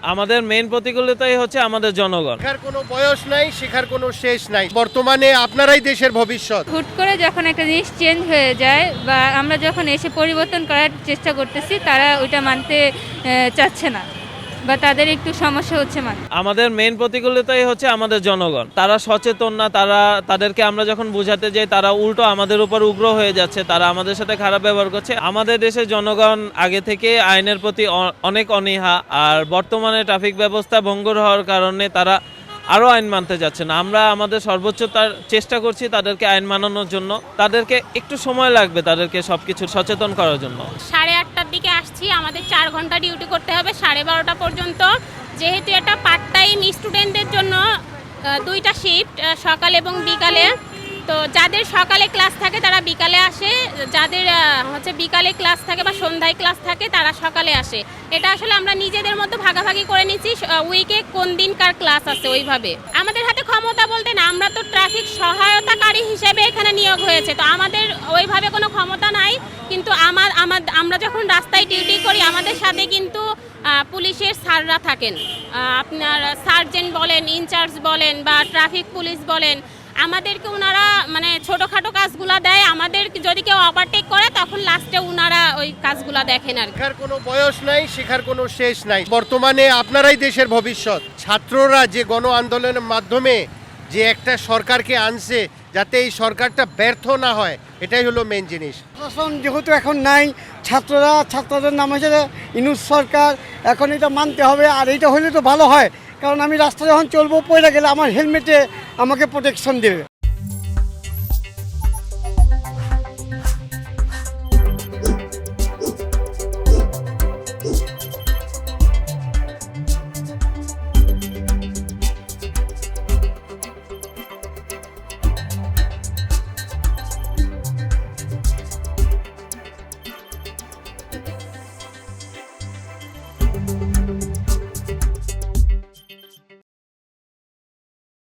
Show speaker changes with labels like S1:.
S1: আমাদের মেইন প্রতিকূলতাই হচ্ছে আমাদের জনগণ।
S2: শেখার কোনো বয়স নাই, শেখার কোনো শেষ নাই। বর্তমানে আপনারাই দেশের ভবিষ্যৎ।
S3: হুট করে যখন একটা জিনিস চেঞ্জ হয়ে যায় বা আমরা যখন এসে পরিবর্তন করার চেষ্টা করতেছি, তারা ওইটা মানতে চাচ্ছে না বা তাদের একটু সমস্যা হচ্ছে মানে।
S1: আমাদের মেইন প্রতিকূলতাই হচ্ছে আমাদের জনগণ। তারা সচেতন না, তাদেরকে আমরা যখন বোঝাতে যাই তারা উল্টো আমাদের উপর উগ্র হয়ে যাচ্ছে, তারা আমাদের সাথে খারাপ ব্যবহার করছে। আমাদের দেশের জনগণ আগে থেকে আইনের প্রতি অনেক অনীহা, আর বর্তমানে ট্রাফিক ব্যবস্থা ভঙ্গুর হওয়ার কারণে তারা আরও আইন মানতে যাচ্ছে না। আমরা আমাদের সর্বোচ্চ চেষ্টা করছি তাদেরকে আইন মানানোর জন্য। তাদেরকে একটু সময় লাগবে তাদেরকে সবকিছু সচেতন করার জন্য।
S4: 8:30টার দিকে আসছি, আমাদের 4 ঘন্টা ডিউটি করতে হবে 12:30টা পর্যন্ত। যেহেতু এটা পার্ট টাইম স্টুডেন্টদের জন্য 2টা শিফট, সকাল এবং বিকালে। তো যাদের সকালে ক্লাস থাকে তারা বিকালে আসে, যাদের বিকালে ক্লাস থাকে বা সন্ধ্যায় ক্লাস থাকে তারা সকালে আসে। এটা আসলে আমরা নিজেদের মধ্যে ভাগাভাগি করে নিচ্ছি, উইকে কোন দিনকার ক্লাস আছে ওইভাবে। আমাদের হাতে ক্ষমতা বলতে না, আমরা তো ট্রাফিক সহায়তাকারী হিসেবে এখানে নিয়োগ হয়েছে, তো আমাদের ওইভাবে কোনো ক্ষমতা নাই। কিন্তু আমরা যখন রাস্তায় ডিউটি করি আমাদের সাথে কিন্তু পুলিশের স্যাররা থাকেন, আপনার সার্জেন্ট বলেন, ইনচার্জ বলেন বা ট্রাফিক পুলিশ বলেন, আমাদেরকে ওনারা মানে ছোটোখাটো কাজগুলা দেয়। আমাদের যদি কেউ ওভারটেক করে তখন লাস্টে ওনারা ওই কাজগুলা দেখেন আর কি।
S2: শেখার কোনো বয়স নাই, শেখার কোনো শেষ নাই। বর্তমানে আপনারাই দেশের ভবিষ্যৎ। ছাত্ররা যে গণ আন্দোলনের মাধ্যমে যে একটা সরকারকে আনছে, যাতে এই সরকারটা ব্যর্থ না হয়, এটাই হলো মেইন জিনিস।
S5: প্রশাসন যেহেতু এখন নাই, ছাত্রদের নাম হচ্ছে ইনুস সরকার, এখন এটা মানতে হবে। আর এইটা হলে তো ভালো হয়, কারণ আমি রাস্তা যখন চলবো পড়ে গেলে আমার হেলমেটে আমাকে প্রোটেকশন দেবে।